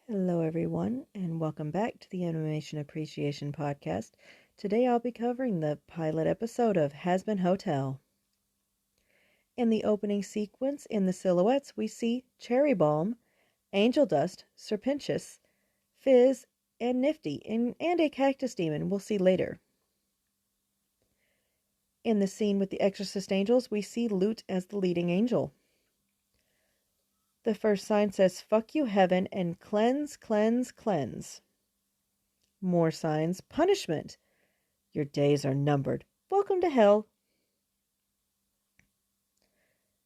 Hello, everyone, and welcome back to the Animation Appreciation Podcast. Today I'll be covering the pilot episode of Hazbin Hotel. In the opening sequence, in the silhouettes, we see Cherry Balm, Angel Dust, Serpentious, Fizz, and Nifty, and a cactus demon we'll see later. In the scene with the Exorcist angels, we see Lute as the leading angel. The first sign says, "Fuck you, heaven," and "Cleanse, cleanse, cleanse." More signs, "Punishment. Your days are numbered. Welcome to hell."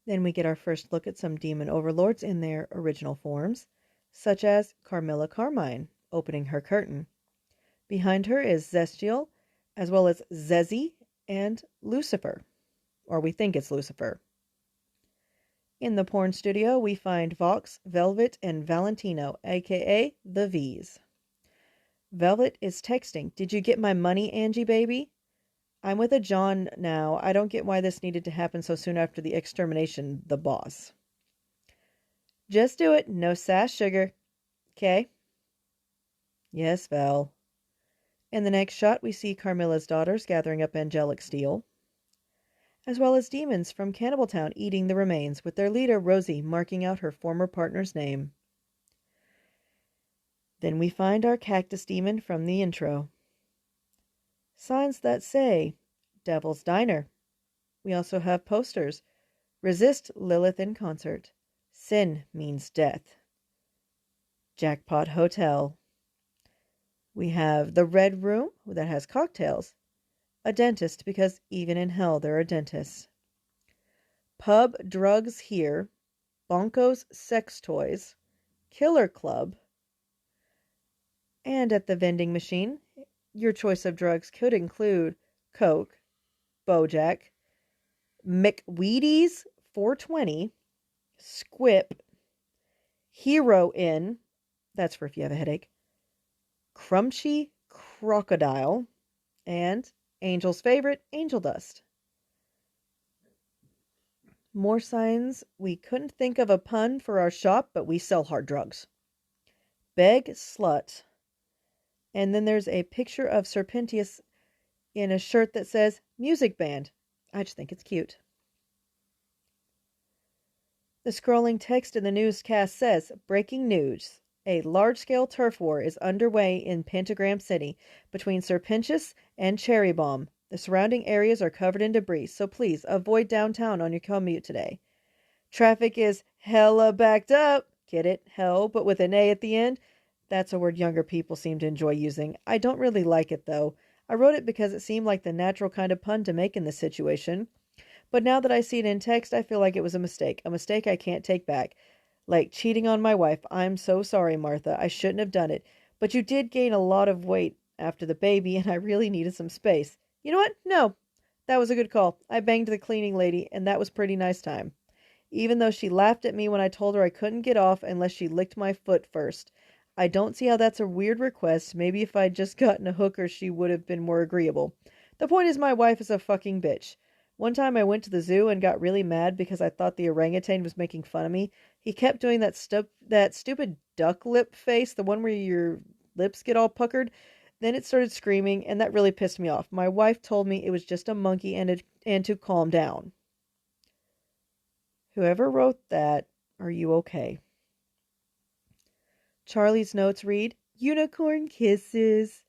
Then we get our first look at some demon overlords in their original forms, such as Carmilla Carmine, opening her curtain. Behind her is Zestial, as well as Zezi and Lucifer, or we think it's Lucifer. In the porn studio, we find Vox, Velvet, and Valentino, aka the V's. Velvet is texting, "Did you get my money, Angie baby? I'm with a John now. I don't get why this needed to happen so soon after the extermination, the boss." "Just do it. No sass, sugar. 'Kay?" "Yes, Val." In the next shot, we see Carmilla's daughters gathering up angelic steel, as well as demons from Cannibal Town eating the remains, with their leader, Rosie, marking out her former partner's name. Then we find our cactus demon from the intro. Signs that say, "Devil's Diner." We also have posters. "Resist Lilith in concert." "Sin means death." "Jackpot Hotel." We have the Red Room that has cocktails. A dentist, because even in hell there are dentists. Pub Drugs Here. Bonko's Sex Toys. Killer Club. And at the vending machine, your choice of drugs could include Coke, Bojack, McWheaties 420, Squip, Hero Inn, that's for if you have a headache, Crunchy Crocodile, and Angel's favorite, Angel Dust. More signs. We couldn't think of a pun for our shop, but we sell hard drugs. Beg Slut. And then there's a picture of Serpentious in a shirt that says "Music Band." I just think it's cute. The scrolling text in the newscast says, "Breaking news. A large-scale turf war is underway in Pentagram City between Serpentious and Cherry Bomb. The surrounding areas are covered in debris, so please avoid downtown on your commute today. Traffic is hella backed up." Get it? Hell, but with an A at the end? That's a word younger people seem to enjoy using. I don't really like it, though. I wrote it because it seemed like the natural kind of pun to make in this situation. But now that I see it in text, I feel like it was a mistake I can't take back. Like cheating on my wife. "I'm so sorry, Martha. I shouldn't have done it. But you did gain a lot of weight after the baby, and I really needed some space. You know what? No. That was a good call. I banged the cleaning lady, and that was pretty nice time. Even though she laughed at me when I told her I couldn't get off unless she licked my foot first. I don't see how that's a weird request. Maybe if I'd just gotten a hooker, she would have been more agreeable. The point is, my wife is a fucking bitch. One time I went to the zoo and got really mad because I thought the orangutan was making fun of me. He kept doing that stupid duck lip face, the one where your lips get all puckered. Then it started screaming, and that really pissed me off. My wife told me it was just a monkey and to calm down." Whoever wrote that, are you okay? Charlie's notes read, "Unicorn kisses.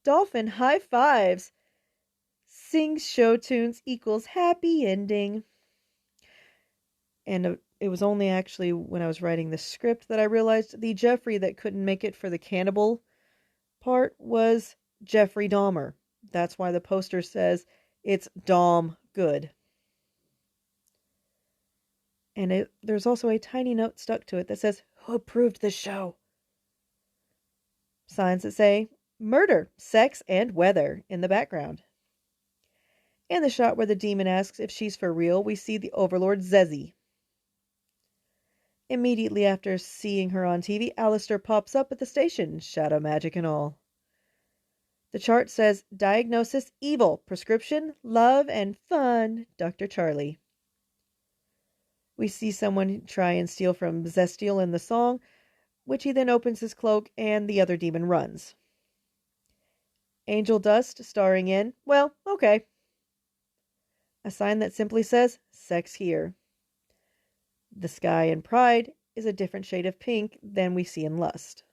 Dolphin high fives. Sings show tunes equals happy ending." And it was only actually when I was writing the script that I realized the Jeffrey that couldn't make it for the cannibal part was Jeffrey Dahmer. That's why the poster says it's Dom good. And there's also a tiny note stuck to it that says, "Who approved the show?" Signs that say "Murder, Sex, and Weather" in the background. In the shot where the demon asks if she's for real, we see the overlord Zezi. Immediately after seeing her on TV, Alistair pops up at the station, shadow magic and all. The chart says, "Diagnosis evil, prescription love and fun, Dr. Charlie." We see someone try and steal from Zestial in the song, which he then opens his cloak and the other demon runs. Angel Dust starring in, well, okay. A sign that simply says, sex here. The sky in Pride is a different shade of pink than we see in Lust.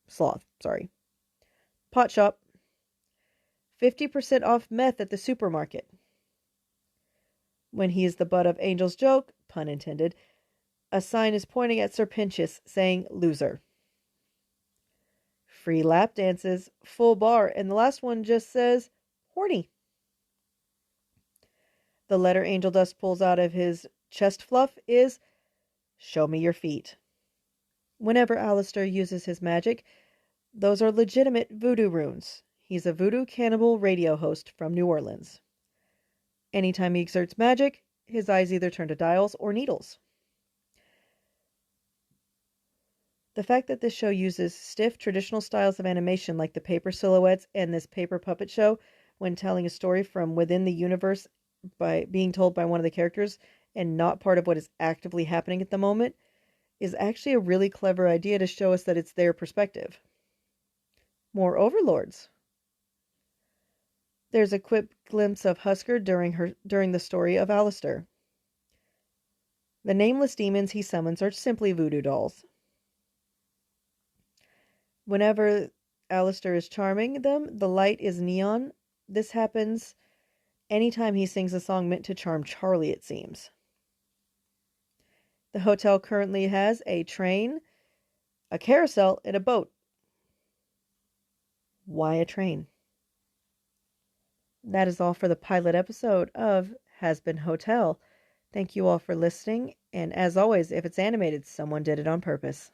Sloth, sorry. Pot shop. 50% off meth at the supermarket. When he is the butt of Angel's joke, pun intended, a sign is pointing at Serpentius saying loser. Free lap dances, full bar, and the last one just says horny. The letter Angel Dust pulls out of his chest fluff is show me your feet. Whenever Alistair uses his magic, those are legitimate voodoo runes. He's a voodoo cannibal radio host from New Orleans. Anytime he exerts magic, his eyes either turn to dials or needles. The fact that this show uses stiff, traditional styles of animation like the paper silhouettes and this paper puppet show when telling a story from within the universe by being told by one of the characters and not part of what is actively happening at the moment is actually a really clever idea to show us that it's their perspective. More overlords. There's a quick glimpse of Husker during the story of Alistair. The nameless demons he summons are simply voodoo dolls. Whenever Alistair is charming them, the light is neon. This happens anytime he sings a song meant to charm Charlie, it seems. The hotel currently has a train, a carousel, and a boat. Why a train? That is all for the pilot episode of Hazbin Hotel. Thank you all for listening, and as always, if it's animated, someone did it on purpose.